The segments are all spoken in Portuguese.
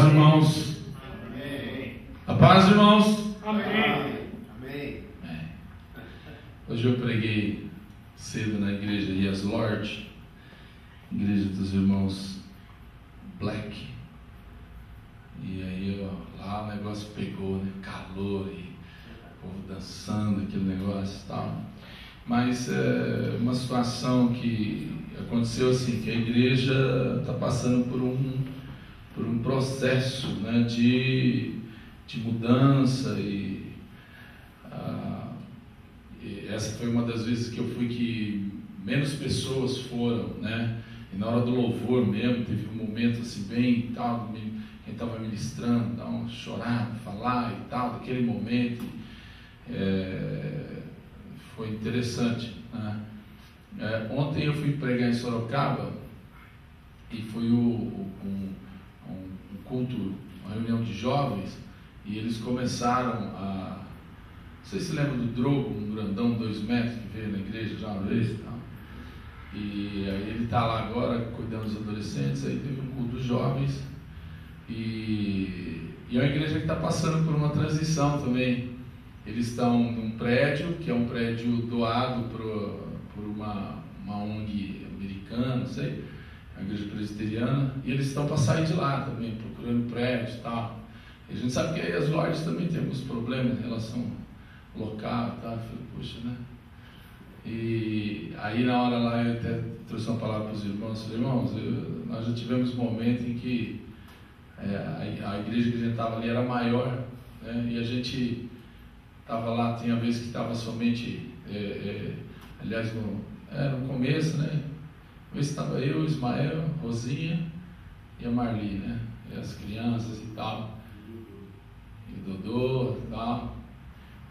paz, irmãos. Amém. A paz, irmãos. Amém. Amém. Hoje eu preguei cedo na igreja Yes Lord, igreja dos irmãos Black. E aí, lá o negócio pegou, né? Calor e o povo dançando, aquele negócio e tal. Mas é uma situação que aconteceu assim, que a igreja está passando por um processo, né, de mudança e essa foi uma das vezes que eu fui que menos pessoas foram, né? E na hora do louvor mesmo, teve um momento assim bem tal, quem estava ministrando, chorar, falar e tal, daquele momento, foi interessante, né? Ontem eu fui pregar em Sorocaba e foi um culto, uma reunião de jovens, e eles começaram a... Vocês se lembram do Drogo, um grandão, 2 metros, que veio na igreja já uma vez e tal? E aí ele está lá agora cuidando dos adolescentes. Aí teve um culto dos jovens e é uma igreja que está passando por uma transição também. Eles estão num prédio, que é um prédio doado por uma ONG americana, não sei, a igreja presbiteriana, e eles estão para sair de lá também, procurando prédio e tal. E a gente sabe que aí as lojas também tem alguns problemas em relação ao local e tal. Eu falei, poxa, né? E aí na hora lá eu até trouxe uma palavra para os irmãos. Falei, irmãos, nós já tivemos um momento em que a igreja que a gente estava ali era maior, né? E a gente estava lá, tinha vezes que estava somente, aliás, no começo, né? Uma vez estava eu, Ismael, Rosinha e a Marli, né? E as crianças e tal, e o Dodô e tal.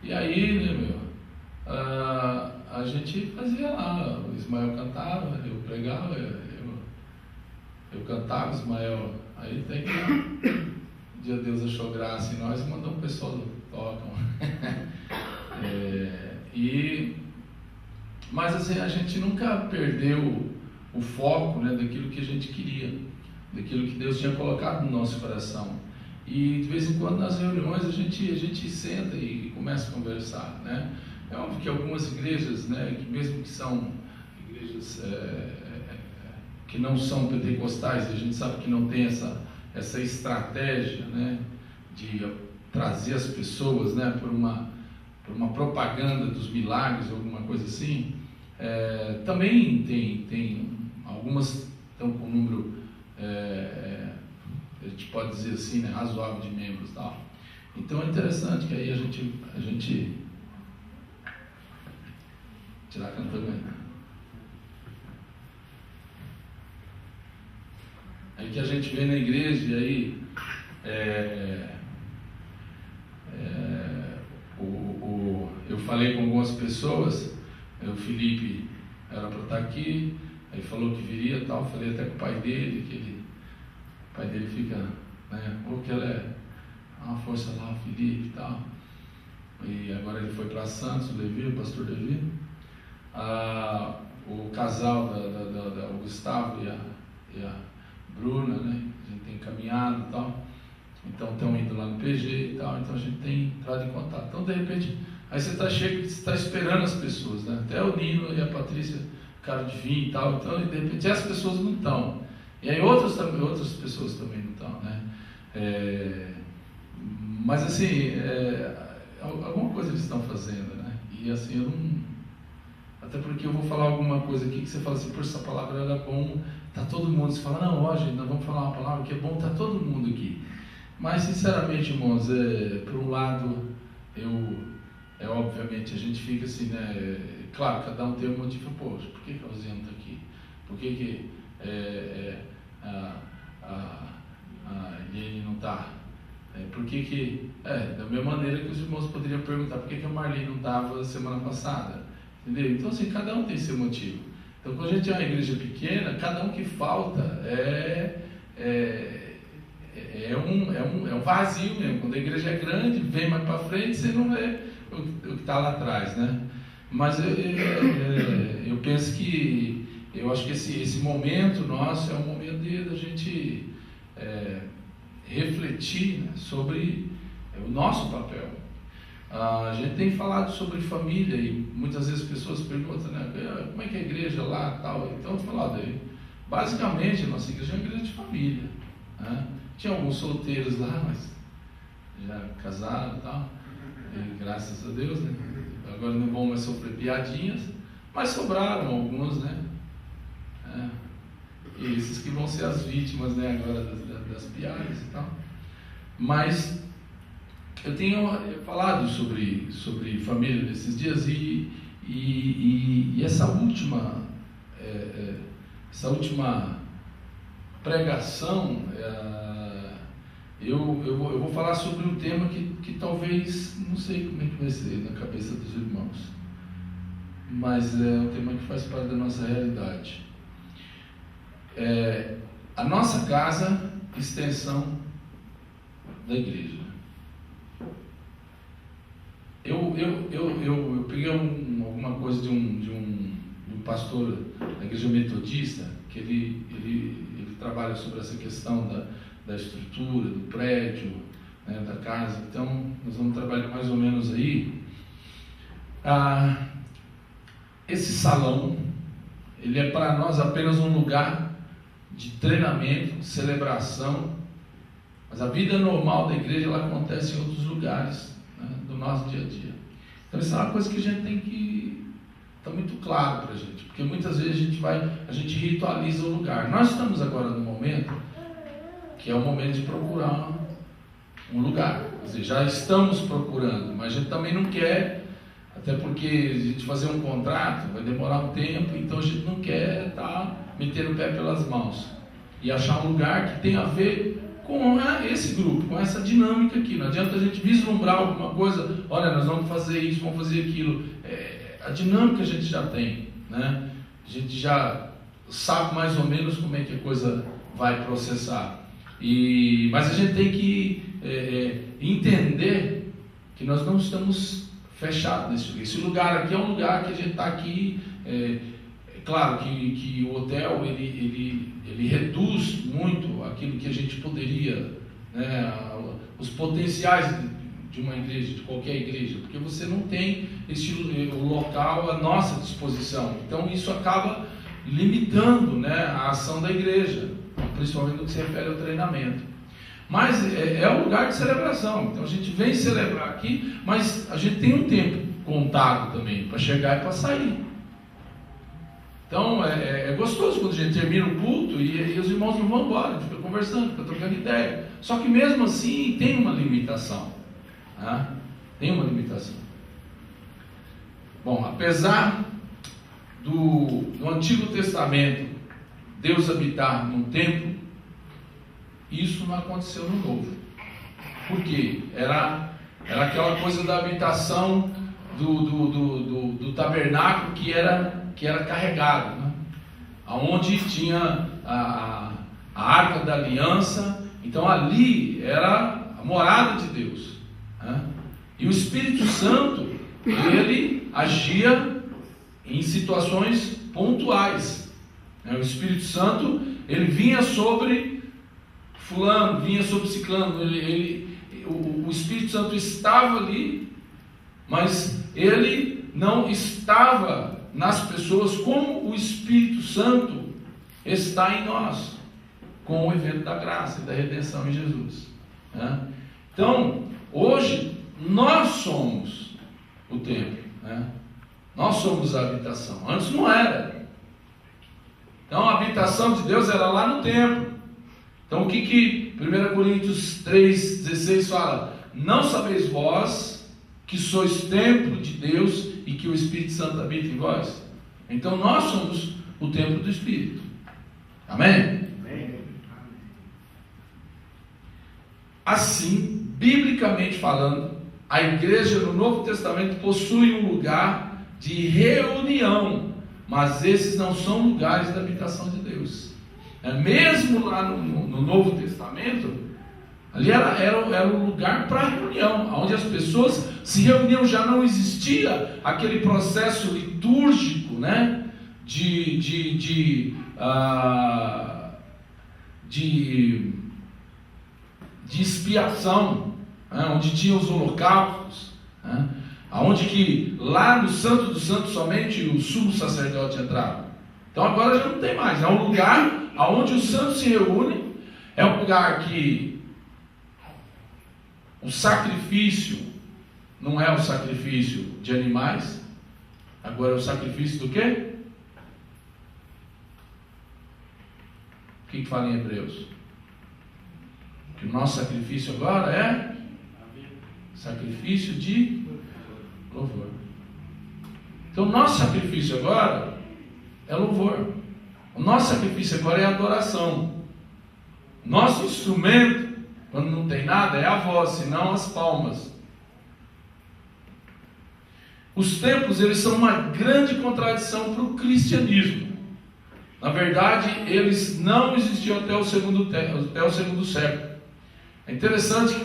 E aí, né, a gente fazia lá, o Ismael cantava, eu pregava, eu cantava, o Ismael, aí até que um dia Deus achou graça em nós e mandou um pessoal tocam. Mas assim, a gente nunca perdeu o foco, né, daquilo que a gente queria, daquilo que Deus tinha colocado no nosso coração. E de vez em quando nas reuniões a gente senta e começa a conversar, né? É óbvio que algumas igrejas, né, que mesmo que são igrejas que não são pentecostais, a gente sabe que não tem essa estratégia, né, de trazer as pessoas, né, por uma propaganda dos milagres, alguma coisa assim. Também tem algumas estão com um número, a gente pode dizer assim, né, razoável de membros e tal. Então é interessante que aí a gente tirar cantando aí que a gente vê na igreja, e aí eu falei com algumas pessoas, o Felipe era para estar aqui, aí falou que viria e tal, falei até com o pai dele, o pai dele fica, né, que ela é uma força lá, o Felipe e tal, e agora ele foi para Santos, o pastor Levi, o casal o Gustavo e a Bruna, né, a gente tem caminhado e tal, então estão indo lá no PG e tal, então a gente tem entrado em contato. Então de repente, aí você está esperando as pessoas, né? Até o Nino e a Patrícia ficaram de vir e tal, então de repente as pessoas não estão. E aí outras pessoas também não estão, né? Mas assim, alguma coisa eles estão fazendo, né? E assim, eu não... Até porque eu vou falar alguma coisa aqui que você fala assim, por essa palavra era bom, tá todo mundo, você fala, não, ó gente, nós vamos falar uma palavra que é bom, tá todo mundo aqui. Mas sinceramente, irmãos, por um lado, obviamente, a gente fica assim, né? Claro, cada um tem um motivo, poxa, por que a Rosinha não está aqui? Por que a Eliane não está? Por que da mesma maneira que os irmãos poderiam perguntar, por que a Marli não estava semana passada? Entendeu? Então, assim, cada um tem seu motivo. Então, quando a gente é uma igreja pequena, cada um que falta é um vazio mesmo. Quando a igreja é grande, vem mais para frente, você não vê o que está lá atrás, né? Mas eu penso que, eu acho que esse momento nosso é um momento da gente refletir, né, sobre o nosso papel. A gente tem falado sobre família e muitas vezes pessoas perguntam, né, como é que é a igreja lá e tal. Então, basicamente a nossa igreja é uma igreja de família, né? Tinha alguns solteiros lá, mas já casaram e tal, e graças a Deus, né? Agora não vão mais sofrer piadinhas, mas sobraram alguns, né? E esses que vão ser as vítimas, né, agora das piadas e tal. Mas eu tenho falado sobre família nesses dias e essa última pregação, eu vou falar sobre um tema que talvez, não sei como é que vai ser na cabeça dos irmãos, mas é um tema que faz parte da nossa realidade. A nossa casa, extensão da igreja. Eu peguei alguma coisa de um pastor da igreja metodista, que ele trabalha sobre essa questão da estrutura, do prédio, né, da casa. Então, nós vamos trabalhar mais ou menos aí. Esse salão, ele é para nós apenas um lugar de treinamento, celebração, mas a vida normal da igreja, ela acontece em outros lugares, né, do nosso dia a dia. Então, isso é uma coisa que a gente tem que estar muito claro para a gente, porque muitas vezes a gente ritualiza o lugar. Nós estamos agora no momento que é o momento de procurar um lugar, quer dizer, já estamos procurando, mas a gente também não quer, até porque a gente fazer um contrato vai demorar um tempo, então a gente não quer estar metendo o pé pelas mãos e achar um lugar que tenha a ver com esse grupo, com essa dinâmica aqui. Não adianta a gente vislumbrar alguma coisa, olha, nós vamos fazer isso, vamos fazer aquilo. A dinâmica a gente já tem, né? A gente já sabe mais ou menos como é que a coisa vai processar. Mas a gente tem que entender que nós não estamos fechados nesse lugar. Esse lugar aqui é um lugar que a gente está aqui. Claro que o hotel ele reduz muito aquilo que a gente poderia, né, os potenciais de uma igreja, de qualquer igreja, porque você não tem o local à nossa disposição. Então isso acaba limitando, né, a ação da igreja, principalmente no que se refere ao treinamento. Mas é um lugar de celebração, então a gente vem celebrar aqui, mas a gente tem um tempo contado também para chegar e para sair. Então é gostoso quando a gente termina o culto e os irmãos não vão embora, a gente fica conversando, fica trocando ideia. Só que mesmo assim tem uma limitação, né? Tem uma limitação. Bom, apesar do Antigo Testamento Deus habitar num templo, isso não aconteceu no Novo. Por quê? Era aquela coisa da habitação do tabernáculo que era carregado, né? Onde tinha a Arca da Aliança. Então ali era a morada de Deus, né? E o Espírito Santo, ele agia em situações pontuais, né? O Espírito Santo, ele vinha sobre fulano, vinha sobre ciclano, o Espírito Santo estava ali, mas ele não estava nas pessoas como o Espírito Santo está em nós, com o evento da graça e da redenção em Jesus, né? Então, hoje, nós somos o templo, né? Nós somos a habitação. Antes não era. Então, a habitação de Deus era lá no templo. Então, o que 1 Coríntios 3,16 fala? Não sabeis vós que sois templo de Deus e que o Espírito Santo habita em vós? Então, nós somos o templo do Espírito. Amém? Amém. Assim, biblicamente falando, a igreja no Novo Testamento possui um lugar de reunião, mas esses não são lugares da habitação de Deus. Mesmo lá no Novo Testamento, ali era um lugar para reunião, onde as pessoas se reuniam. Já não existia aquele processo litúrgico, né, de de expiação, né? Onde tinha os holocaustos, né? Onde que lá no Santo dos Santos somente o sumo sacerdote entrava. Então agora já não tem mais, é um lugar onde os santos se reúnem, é um lugar que o sacrifício não é o sacrifício de animais, agora é o sacrifício do quê? O que fala em Hebreus? Que o nosso sacrifício agora é sacrifício de louvor. Então o nosso sacrifício agora é louvor. O nosso sacrifício agora é adoração. Nosso instrumento, quando não tem nada, é a voz, senão as palmas. Os templos, eles são uma grande contradição para o cristianismo. Na verdade, eles não existiam até o segundo século. É interessante que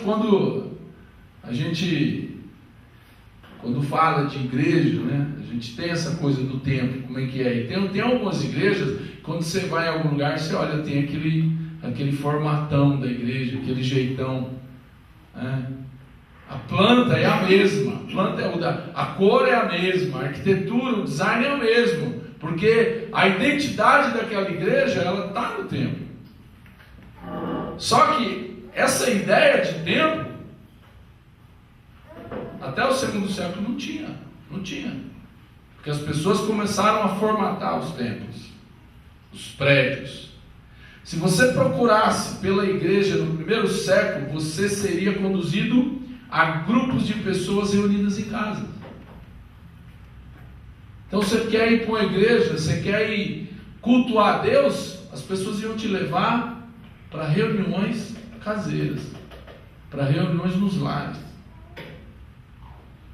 quando fala de igreja, né, a gente tem essa coisa do templo, como é que é. E tem algumas igrejas, quando você vai em algum lugar, você olha, tem aquele formatão da igreja, aquele jeitão, né? A planta é a mesma, a cor é a mesma, a arquitetura, o design é o mesmo, porque a identidade daquela igreja, ela está no templo. Só que essa ideia de templo, até o segundo século não tinha, porque as pessoas começaram a formatar os templos, os prédios. Se você procurasse pela igreja no primeiro século, você seria conduzido a grupos de pessoas reunidas em casa. Então você quer ir para uma igreja, você quer ir cultuar a Deus, as pessoas iam te levar para reuniões caseiras, para reuniões nos lares.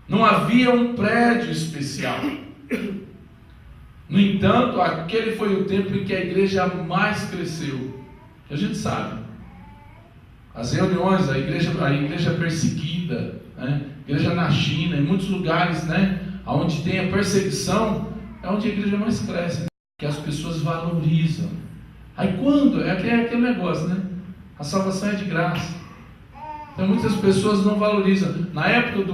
Não havia um prédio especial. No entanto, aquele foi o tempo em que a igreja mais cresceu. A gente sabe. As reuniões, a igreja perseguida, né? Igreja na China, em muitos lugares, né? Onde tem a perseguição, é onde a igreja mais cresce, né? Que as pessoas valorizam. Aí quando? É aquele negócio, né? A salvação é de graça. Então muitas pessoas não valorizam. Na época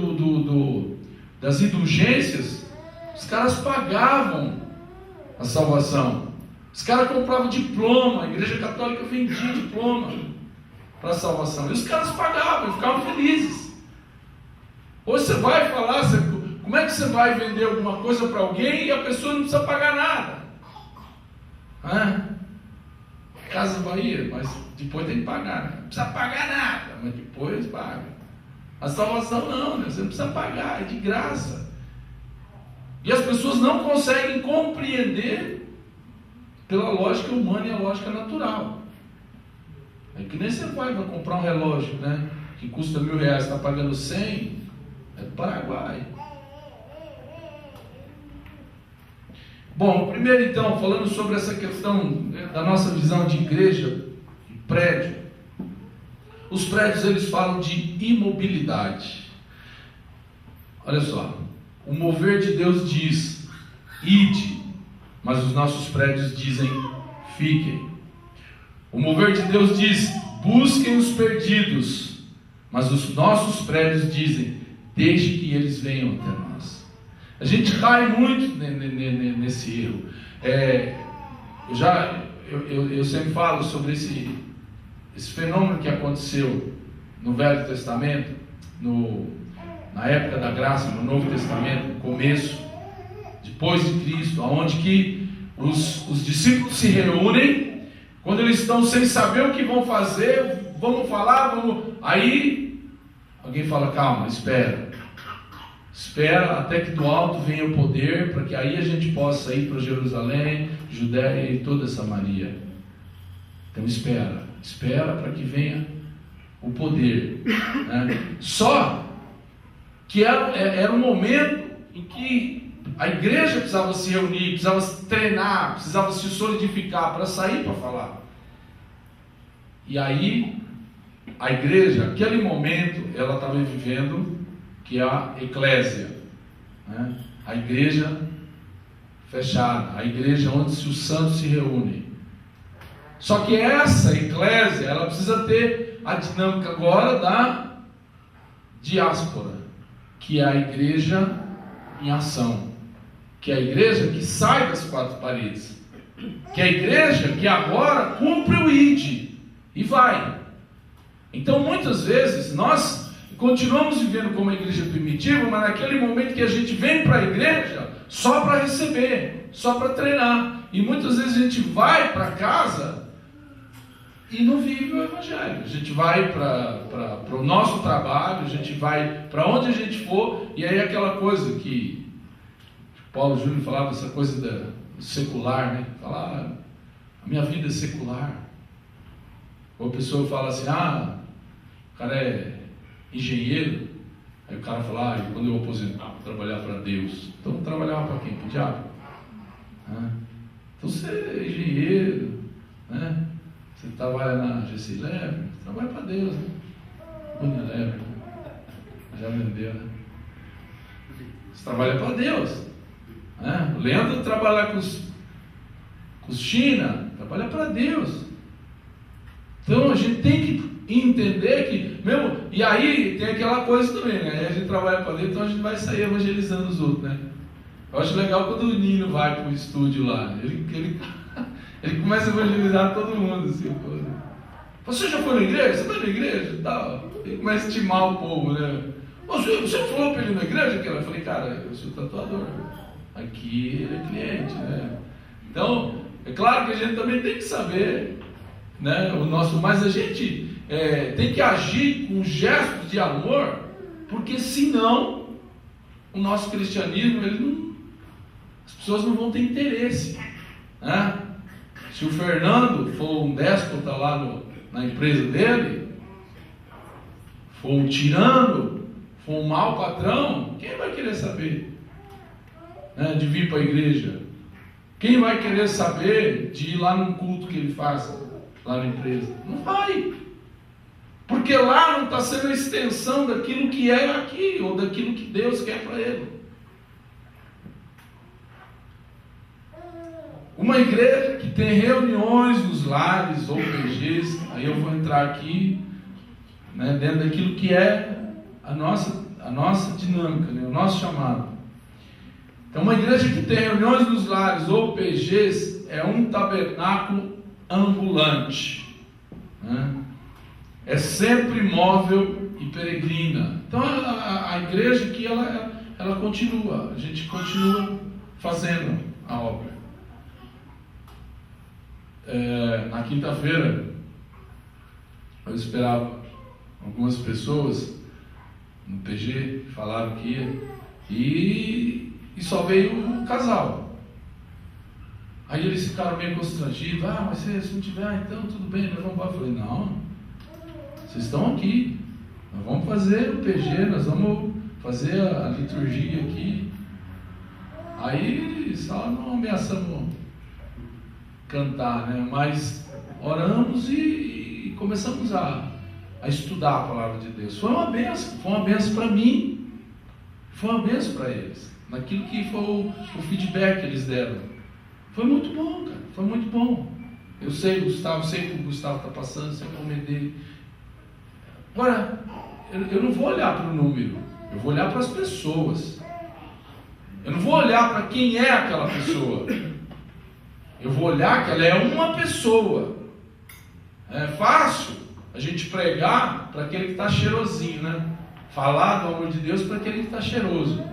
das indulgências, os caras pagavam a salvação. Os caras compravam diploma, a igreja católica vendia diploma para a salvação. E os caras pagavam e ficavam felizes. Hoje você vai falar, como é que você vai vender alguma coisa para alguém e a pessoa não precisa pagar nada? Casa Bahia, mas depois tem que pagar, né? Não precisa pagar nada, mas depois paga. A salvação não, né? Você não precisa pagar, é de graça. E as pessoas não conseguem compreender pela lógica humana e a lógica natural. É que nem você vai comprar um relógio, né? Que custa R$1.000, está pagando 100, é do Paraguai. Bom, primeiro então, falando sobre essa questão da nossa visão de igreja e prédio. Os prédios, eles falam de imobilidade. Olha só, o mover de Deus diz, ide, mas os nossos prédios dizem, fiquem. O mover de Deus diz, busquem os perdidos, mas os nossos prédios dizem, deixe que eles venham até nós. A gente cai muito nesse erro. Eu sempre falo sobre esse fenômeno que aconteceu no Velho Testamento, na época da graça, no Novo Testamento, no começo, depois de Cristo, onde que os discípulos se reúnem, quando eles estão sem saber o que vão fazer, vamos falar, aí alguém fala, calma, espera até que do alto venha o poder, para que aí a gente possa ir para Jerusalém, Judéia e toda Samaria. Então espera para que venha o poder, né? Só que era um momento em que a igreja precisava se reunir, precisava se treinar, precisava se solidificar para sair para falar. E aí a igreja, naquele momento, ela estava vivendo que é a eclésia, né? A igreja fechada, a igreja onde os santos se reúnem. Só que essa eclésia, ela precisa ter a dinâmica agora da diáspora, que é a igreja em ação, que é a igreja que sai das quatro paredes, que é a igreja que agora cumpre o ID e vai. Então muitas vezes nós continuamos vivendo como a igreja primitiva, mas naquele momento que a gente vem para a igreja só para receber, só para treinar, e muitas vezes a gente vai para casa e não vive o evangelho. A gente vai para o nosso trabalho, a gente vai para onde a gente for, e aí aquela coisa que Paulo Júnior falava, essa coisa do secular, né? Falar, a minha vida é secular. Ou a pessoa fala assim, o cara é engenheiro, aí o cara fala, quando eu aposentar, vou trabalhar para Deus. Então vou trabalhar para quem? Para o diabo. Então você é engenheiro, né? Você trabalha na GC Lever, trabalha para Deus, né? Unilever, já vendeu, né? Você trabalha para Deus, né? O Leandro trabalha com os China, trabalha para Deus. Então a gente tem que entender que, mesmo, e aí tem aquela coisa também, né? Aí a gente trabalha para Deus, então a gente vai sair evangelizando os outros, né? Eu acho legal quando o Nino vai para o estúdio lá, ele começa a evangelizar todo mundo, assim, pô. Você já foi na igreja? Você vai na igreja? Tal. Ele começa a estimar o povo, né? Você falou para ele na igreja? Eu falei, cara, eu sou tatuador, aqui ele é cliente, né? Então, é claro que a gente também tem que saber, né, o nosso, mas a gente tem que agir com gestos de amor, porque senão o nosso cristianismo, as pessoas não vão ter interesse, né? Se o Fernando for um déspota lá na empresa dele, for um tirano, for um mau patrão, quem vai querer saber, né, de vir para a igreja? Quem vai querer saber de ir lá num culto que ele faça lá na empresa? Não vai, porque lá não está sendo a extensão daquilo que é aqui, ou daquilo que Deus quer para ele. Uma igreja que tem reuniões nos lares ou PGs, aí eu vou entrar aqui, né, dentro daquilo que é a nossa dinâmica, né, o nosso chamado. Então, uma igreja que tem reuniões nos lares ou PGs é um tabernáculo ambulante, né? É sempre móvel e peregrina. Então, a igreja aqui, ela continua, a gente continua fazendo a obra. Na quinta-feira, eu esperava algumas pessoas no PG, falaram que ia, e só veio um casal. Aí eles ficaram meio constrangidos, mas se não tiver, então tudo bem, nós vamos embora. Eu falei, não, vocês estão aqui, nós vamos fazer o PG, nós vamos fazer a liturgia aqui. Aí só não ameaçamos cantar, né? Mas oramos e começamos a estudar a palavra de Deus. Foi uma benção para mim, foi uma benção para eles, naquilo que foi o feedback que eles deram. Foi muito bom, cara, foi muito bom. Eu sei o que o Gustavo está passando, sei como é dele. Agora, eu não vou olhar para o número, eu vou olhar para as pessoas. Eu não vou olhar para quem é aquela pessoa. Eu vou olhar que ela é uma pessoa. É fácil a gente pregar para aquele que está cheirosinho, né? Falar do amor de Deus para aquele que está cheiroso.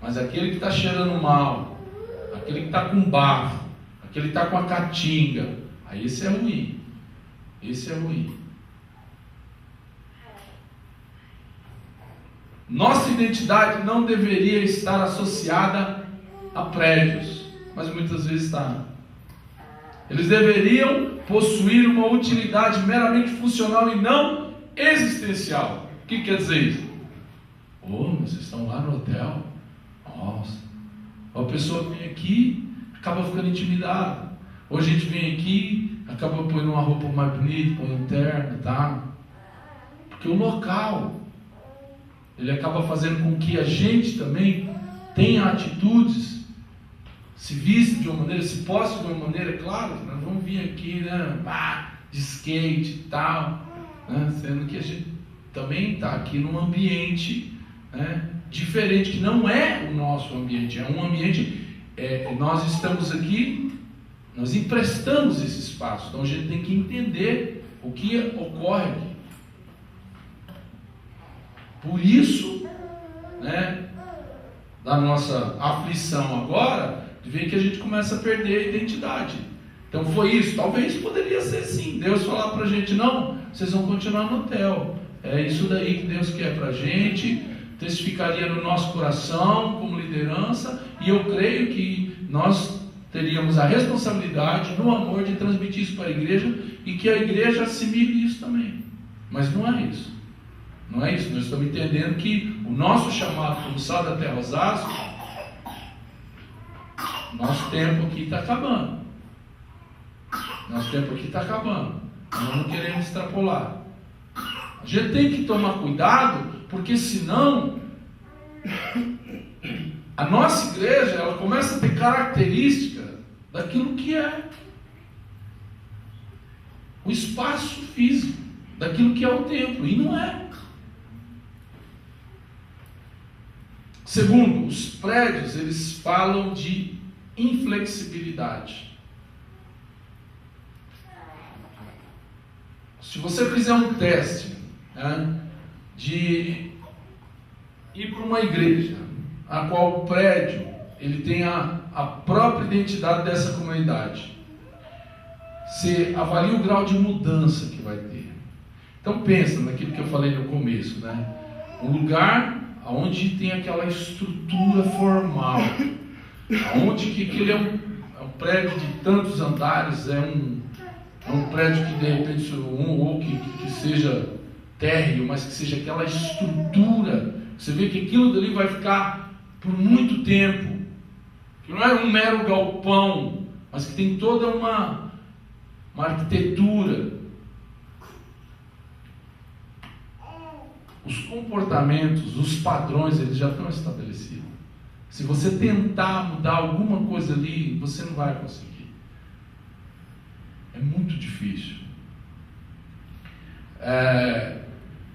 Mas aquele que está cheirando mal, aquele que está com bafo, aquele que está com a caatinga, aí esse é ruim. Esse é ruim. Nossa identidade não deveria estar associada a prédios, mas muitas vezes está. Eles deveriam possuir uma utilidade meramente funcional e não existencial. O que quer dizer isso? Vocês estão lá no hotel? Nossa. A pessoa vem aqui, acaba ficando intimidada. Ou a gente vem aqui, acaba pondo uma roupa mais bonita, põe um terno, tá? Porque o local, ele acaba fazendo com que a gente também tenha atitudes, se vista de uma maneira, se poste de uma maneira. Claro, nós vamos vir aqui, né, de skate e tal, né? Sendo que a gente também está aqui num ambiente, né, diferente, que não é o nosso ambiente, é um ambiente, nós estamos aqui, nós emprestamos esse espaço, então a gente tem que entender o que ocorre aqui. Por isso, né, da nossa aflição agora, de ver que a gente começa a perder a identidade. Então foi isso, talvez poderia ser sim, Deus falar para a gente, não, vocês vão continuar no hotel, é isso daí que Deus quer para a gente, testificaria no nosso coração, como liderança, e eu creio que nós teríamos a responsabilidade, no amor, de transmitir isso para a igreja, e que a igreja assimile isso também. Mas não é isso. Não é isso. Nós estamos entendendo que o nosso chamado como Sal da Terra Osasco, nosso tempo aqui está acabando. Nosso tempo aqui está acabando. Nós não queremos extrapolar. A gente tem que tomar cuidado, porque senão a nossa igreja, ela começa a ter característica daquilo que é o espaço físico, daquilo que é o templo, e não é. Segundo, os prédios, eles falam de inflexibilidade. Se você fizer um teste, né, de ir para uma igreja, a qual o prédio ele tem a própria identidade dessa comunidade, você avalia o grau de mudança que vai ter. Então pensa naquilo que eu falei no começo, né? Um lugar onde tem aquela estrutura formal, onde que aquele é um prédio de tantos andares, é um prédio que de repente ou que seja térreo, mas que seja aquela estrutura. Você vê que aquilo dali vai ficar por muito tempo, que não é um mero galpão, mas que tem toda uma arquitetura. Os comportamentos, os padrões, eles já estão estabelecidos. Se você tentar mudar alguma coisa ali, você não vai conseguir. É muito difícil.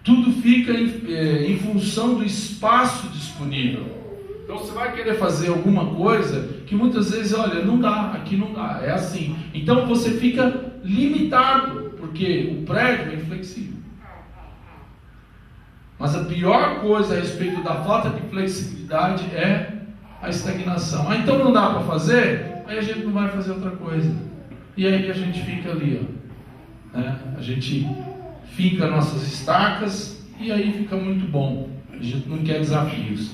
Tudo fica em função do espaço disponível. Então você vai querer fazer alguma coisa que muitas vezes, olha, não dá, aqui não dá, é assim. Então você fica limitado, porque o prédio é inflexível. Mas a pior coisa a respeito da falta de flexibilidade é a estagnação. Então não dá para fazer? Aí a gente não vai fazer outra coisa. E aí a gente fica ali, ó, né? A gente finca nossas estacas e aí fica muito bom. A gente não quer desafios.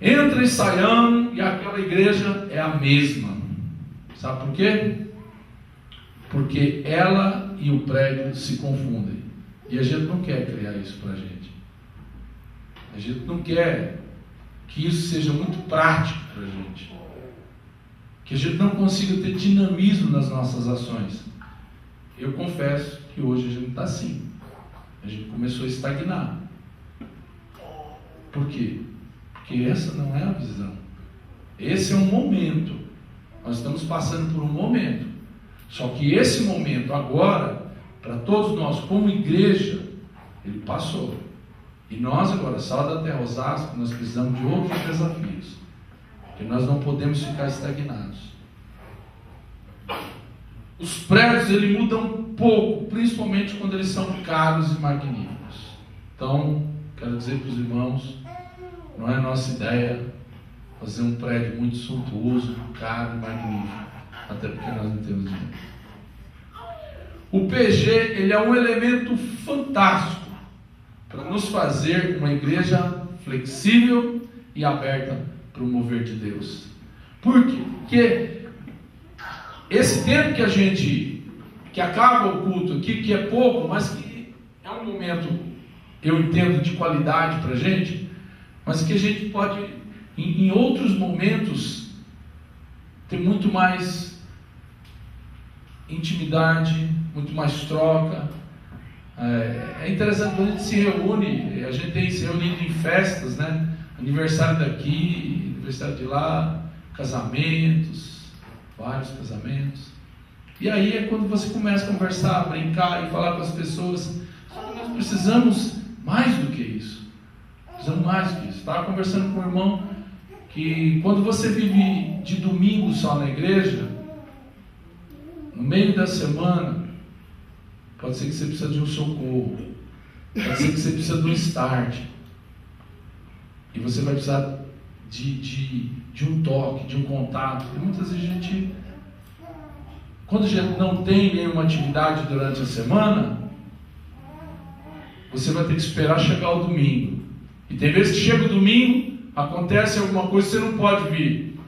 Entra ensaiando e aquela igreja é a mesma. Sabe por quê? Porque ela e o prédio se confundem. E a gente não quer criar isso para a gente. A gente não quer que isso seja muito prático para a gente. Que a gente não consiga ter dinamismo nas nossas ações. Eu confesso que hoje a gente está assim. A gente começou a estagnar. Por quê? Porque essa não é a visão. Esse é um momento. Nós estamos passando por um momento. Só que esse momento agora, para todos nós, como igreja, ele passou. E nós agora, Sal da Terra Osasco, nós precisamos de outros desafios. Porque nós não podemos ficar estagnados. Os prédios, ele mudam um pouco, principalmente quando eles são caros e magníficos. Então, quero dizer para os irmãos, não é nossa ideia fazer um prédio muito suntuoso, caro e magnífico. Até porque nós não temos dinheiro. O PG, ele é um elemento fantástico para nos fazer uma igreja flexível e aberta para o mover de Deus. Por quê? Porque esse tempo que acaba o culto aqui, que é pouco, mas que é um momento, eu entendo, de qualidade para a gente, mas que a gente pode, em outros momentos, ter muito mais intimidade, muito mais troca. É interessante quando a gente se reúne, a gente tem se reunido em festas, né? Aniversário daqui, aniversário de lá, casamentos, vários casamentos. E aí é quando você começa a conversar, brincar e falar com as pessoas. Só que nós precisamos mais do que isso. Precisamos mais do que isso. Estava conversando com um irmão que quando você vive de domingo só na igreja, no meio da semana, pode ser que você precise de um socorro, pode ser que você precise de um start, e você vai precisar de um toque, de um contato. E muitas vezes a gente, quando a gente não tem nenhuma atividade durante a semana, você vai ter que esperar chegar o domingo. E tem vezes que chega o domingo, acontece alguma coisa, você não pode vir.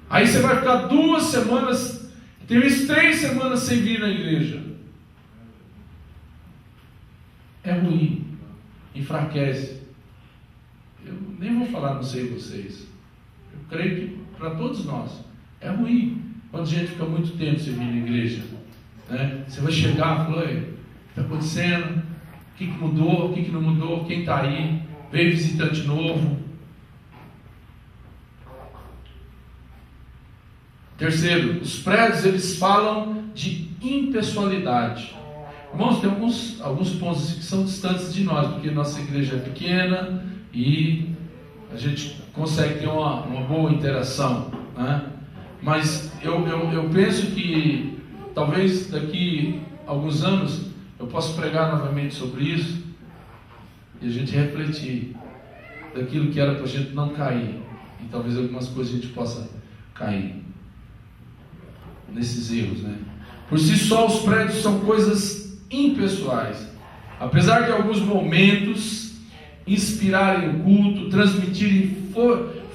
Aí você vai ficar 2 semanas, tem vezes 3 semanas sem vir na igreja. É ruim, enfraquece. Eu nem vou falar, não sei vocês. Eu creio que para todos nós é ruim quando a gente fica muito tempo sem vir na igreja, né? Você vai chegar e falar: o que está acontecendo? O que mudou? O que não mudou? Quem está aí? Veio visitante novo. Terceiro, os prédios, eles falam de impessoalidade. Irmãos, tem alguns pontos que são distantes de nós, porque nossa igreja é pequena e a gente consegue ter uma boa interação, né? Mas eu penso que talvez daqui a alguns anos eu possa pregar novamente sobre isso e a gente refletir daquilo que era para a gente não cair, e talvez algumas coisas a gente possa cair nesses erros, né? Por si só, os prédios são coisas impessoais, apesar de alguns momentos inspirarem o culto, transmitirem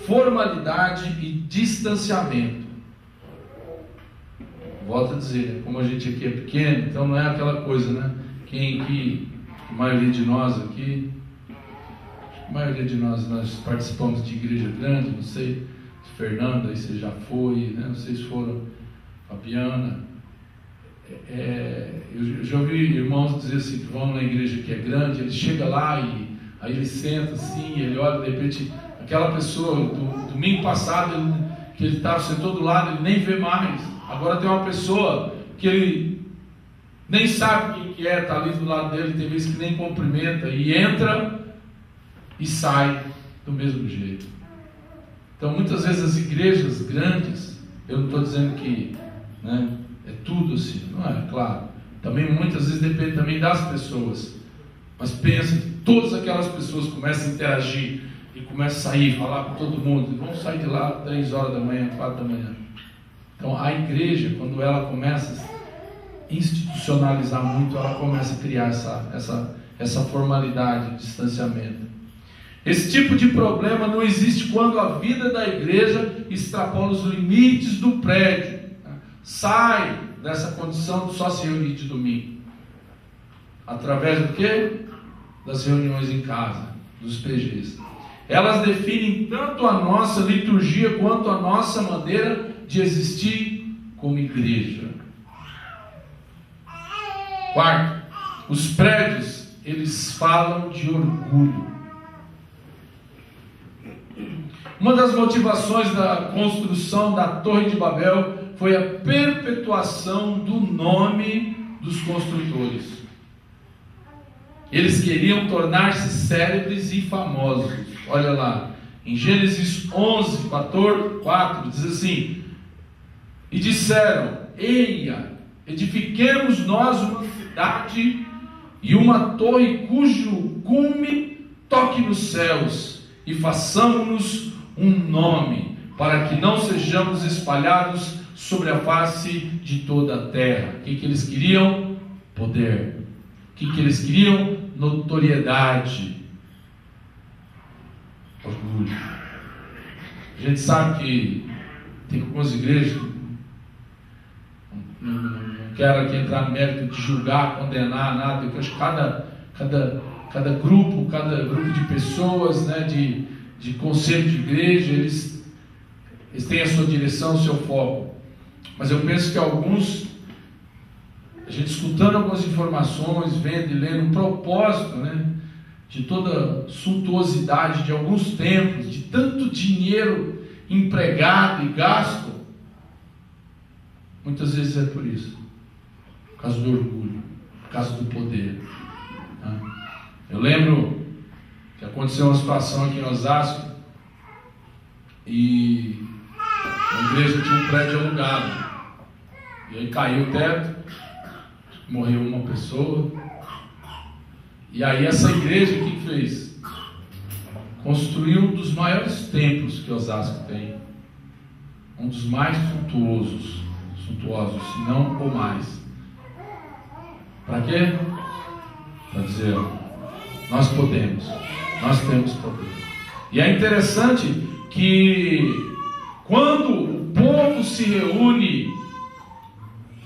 formalidade e distanciamento. Volto a dizer, como a gente aqui é pequeno, então não é aquela coisa, né? A maioria de nós aqui, nós participamos de igreja grande, não sei, Fernanda, aí você já foi, né? Não sei se foram, Fabiana. Eu já ouvi irmãos dizer assim, que vão na igreja que é grande, ele chega lá e aí ele senta assim, ele olha, de repente, aquela pessoa, do domingo passado, que ele sentou do lado, ele nem vê mais. Agora tem uma pessoa que ele nem sabe quem que é, está ali do lado dele, tem vezes que nem cumprimenta, e entra e sai do mesmo jeito. Então muitas vezes as igrejas grandes, eu não estou dizendo que, né, é tudo assim, não é? Claro, também muitas vezes depende também das pessoas, mas pensa que todas aquelas pessoas começam a interagir e começam a sair, falar com todo mundo, e vão sair de lá 3 horas da manhã, 4 da manhã. Então a igreja, quando ela começa a institucionalizar muito, ela começa a criar essa formalidade, distanciamento. Esse tipo de problema não existe quando a vida da igreja extrapola os limites do prédio, sai dessa condição de só se reunir de domingo, através do quê? Das reuniões em casa, dos PGs. Elas definem tanto a nossa liturgia quanto a nossa maneira de existir como igreja. Quarto, os prédios, eles falam de orgulho. Uma das motivações da construção da Torre de Babel foi a perpetuação do nome dos construtores. Eles queriam tornar-se célebres e famosos. Olha lá, em Gênesis 11, 4, diz assim: e disseram: eia, edifiquemos nós uma cidade e uma torre cujo cume toque nos céus, e façamos-nos um nome, para que não sejamos espalhados sobre a face de toda a terra. O que eles queriam? Poder. O que eles queriam? Notoriedade. Orgulho. A gente sabe que tem algumas igrejas, não quero aqui entrar no mérito de julgar, condenar, nada. Eu acho que cada grupo de pessoas, né, de conselho de igreja, eles têm a sua direção, o seu foco. Mas eu penso que alguns, a gente escutando algumas informações, vendo e lendo, um propósito, né, de toda suntuosidade de alguns templos, de tanto dinheiro empregado e gasto, Muitas vezes é por isso, por causa do orgulho, por causa do poder. Eu lembro que aconteceu uma situação aqui em Osasco e a igreja tinha um prédio alugado. E aí caiu o teto, morreu uma pessoa. E aí essa igreja, o que fez? Construiu um dos maiores templos que Osasco tem. Um dos mais suntuosos, se não o mais. Para quê? Para dizer, nós podemos, nós temos poder. E é interessante que quando o povo se reúne,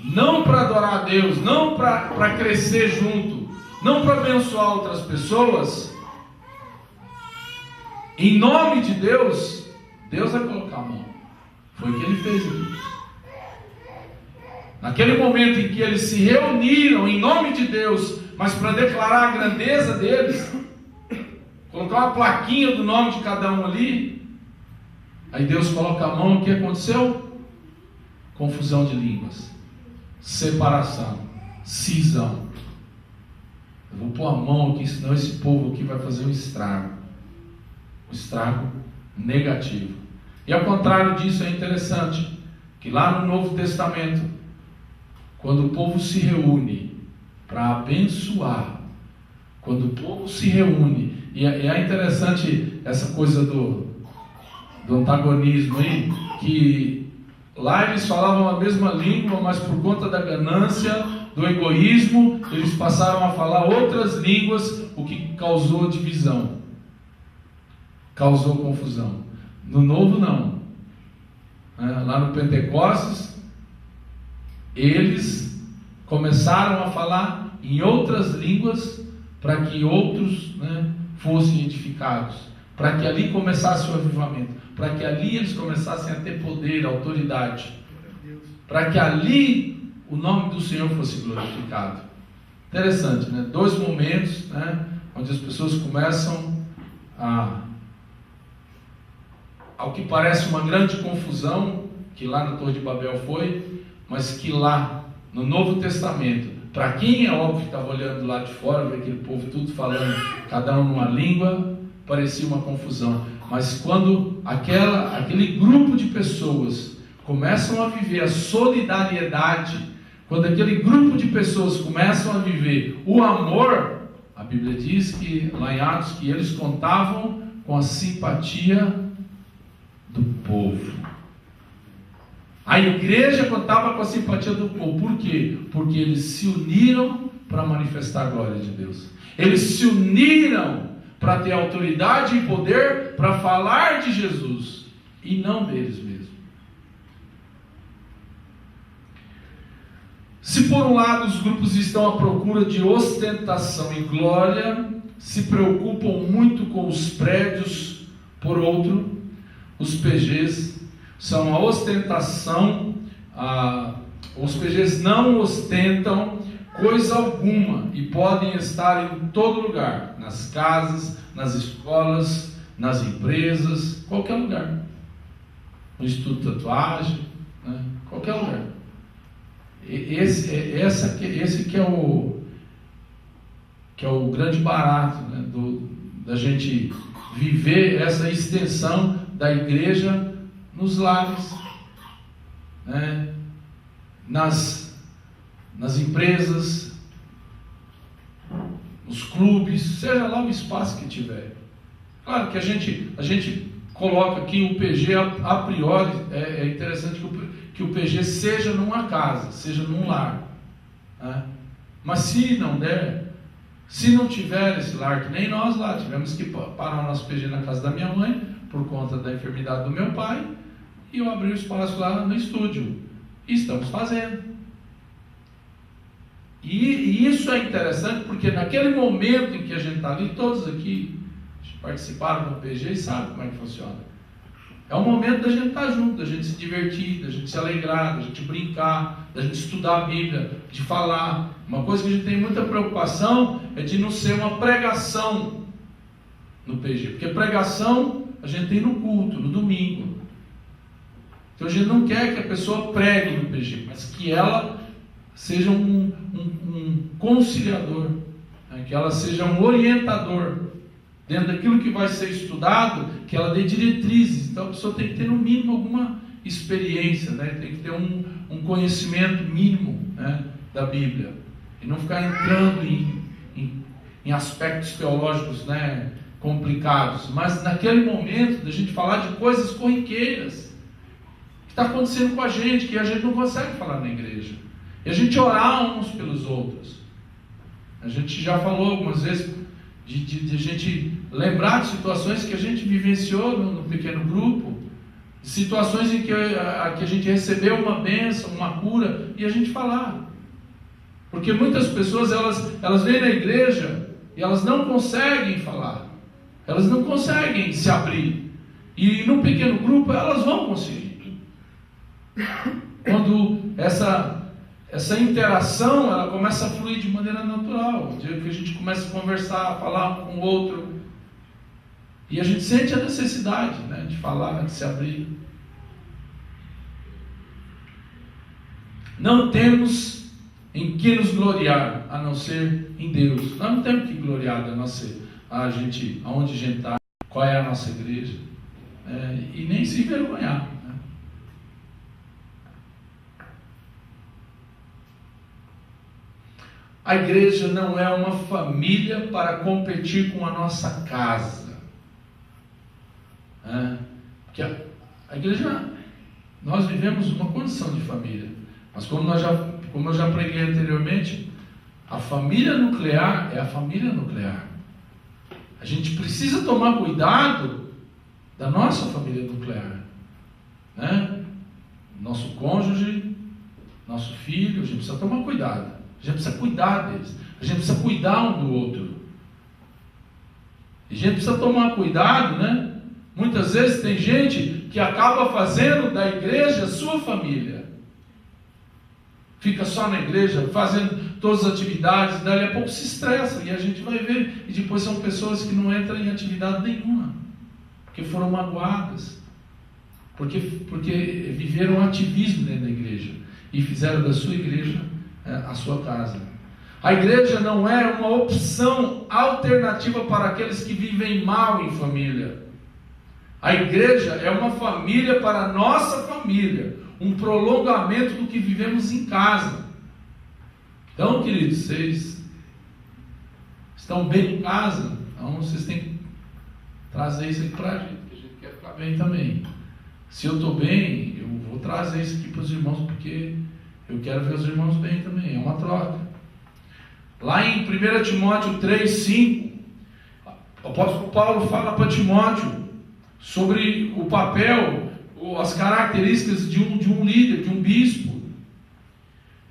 não para adorar a Deus, não para crescer junto, não para abençoar outras pessoas, em nome de Deus, Deus vai colocar a mão. Foi o que ele fez aqui. Naquele momento em que eles se reuniram em nome de Deus, mas para declarar a grandeza deles, colocar uma plaquinha do nome de cada um ali, aí Deus coloca a mão, o que aconteceu? Confusão de línguas, separação, cisão. Eu vou pôr a mão aqui, senão esse povo aqui vai fazer um estrago negativo. E ao contrário disso, é interessante que lá no Novo Testamento, quando o povo se reúne para abençoar, quando o povo se reúne, e é interessante essa coisa do antagonismo aí, que lá eles falavam a mesma língua, mas por conta da ganância, do egoísmo, eles passaram a falar outras línguas, o que causou divisão, causou confusão. No Novo não. Lá no Pentecostes, eles começaram a falar em outras línguas para que outros fossem edificados, para que ali começasse o avivamento, para que ali eles começassem a ter poder, autoridade, para que ali o nome do Senhor fosse glorificado. Interessante, né? 2 momentos, onde as pessoas começam ao que parece uma grande confusão, que lá na Torre de Babel foi, mas que lá no Novo Testamento, para quem é óbvio que estava olhando lá de fora, ver aquele povo tudo falando, cada um numa língua, parecia uma confusão. Mas quando aquele grupo de pessoas começam a viver a solidariedade, quando aquele grupo de pessoas começam a viver o amor, a Bíblia diz que lá em Atos, que eles contavam com a simpatia do povo. A igreja contava com a simpatia do povo. Por quê? Porque eles se uniram para manifestar a glória de Deus. Eles se uniram para ter autoridade e poder para falar de Jesus e não deles mesmos. Se por um lado os grupos estão à procura de ostentação e glória, se preocupam muito com os prédios, por outro, os PGs são a ostentação. Os PGs não ostentam coisa alguma e podem estar em todo lugar, nas casas, nas escolas, nas empresas, qualquer lugar, no Instituto de Tatuagem, qualquer lugar. Esse que é o grande barato, da gente viver essa extensão da igreja nos lares, nas empresas, nos clubes, seja lá o espaço que tiver. Claro que a gente coloca aqui o PG a priori, é interessante que o PG seja numa casa, seja num lar, mas se não der, se não tiver esse lar, que nem nós lá tivemos que parar o nosso PG na casa da minha mãe por conta da enfermidade do meu pai, e eu abri o espaço lá no estúdio, e estamos fazendo. E isso é interessante porque naquele momento em que a gente está ali, todos aqui participaram do PG e sabem como é que funciona. É o momento da gente estar junto, da gente se divertir, da gente se alegrar, da gente brincar, da gente estudar a Bíblia, de falar. Uma coisa que a gente tem muita preocupação é de não ser uma pregação no PG, porque pregação a gente tem no culto, no domingo. Então a gente não quer que a pessoa pregue no PG, mas que ela seja um conciliador, né? Que ela seja um orientador dentro daquilo que vai ser estudado, que ela dê diretrizes. Então a pessoa tem que ter no mínimo alguma experiência, né? Tem que ter um conhecimento mínimo, né, da Bíblia, e não ficar entrando em aspectos teológicos, né, complicados, mas naquele momento da gente falar de coisas corriqueiras que está acontecendo com a gente, que a gente não consegue falar na igreja, e a gente orar uns pelos outros. A gente já falou algumas vezes de a gente lembrar de situações que a gente vivenciou no pequeno grupo, situações em que a gente recebeu uma bênção, uma cura, e a gente falar. Porque muitas pessoas elas vêm na igreja e elas não conseguem falar, elas não conseguem se abrir, e no pequeno grupo elas vão conseguir. Quando essa interação ela começa a fluir de maneira natural, que a gente começa a conversar, a falar um com o outro, e a gente sente a necessidade, né, de falar, de se abrir. Não temos em que nos gloriar, a não ser em Deus. Nós não temos que gloriar da nossa, aonde a gente está, qual é a nossa igreja, e nem se envergonhar, né? A igreja não é uma família para competir com a nossa casa, porque a igreja, nós vivemos uma condição de família, mas como eu já preguei anteriormente, a família nuclear é a família nuclear. A gente precisa tomar cuidado da nossa família nuclear, né? Nosso cônjuge, nosso filho, a gente precisa tomar cuidado. A gente precisa cuidar deles. A gente precisa cuidar um do outro. E a gente precisa tomar cuidado, né? Muitas vezes tem gente que acaba fazendo da igreja sua família. Fica só na igreja, fazendo todas as atividades, e dali a pouco se estressa, e a gente vai ver, e depois são pessoas que não entram em atividade nenhuma, porque foram magoadas, porque viveram ativismo dentro da igreja, e fizeram da sua igreja a sua casa. A igreja não é uma opção alternativa para aqueles que vivem mal em família. A igreja é uma família para a nossa família, um prolongamento do que vivemos em casa. Então, queridos, vocês estão bem em casa, então vocês têm que trazer isso aqui para a gente, porque a gente quer ficar bem também. Se eu estou bem, eu vou trazer isso aqui para os irmãos, porque eu quero ver os irmãos bem também, é uma troca. Lá em 1 Timóteo 3:5, o apóstolo Paulo fala para Timóteo sobre o papel, as características de um líder, de um bispo.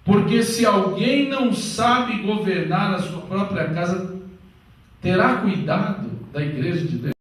Porque se alguém não sabe governar a sua própria casa, terá cuidado da igreja de Deus?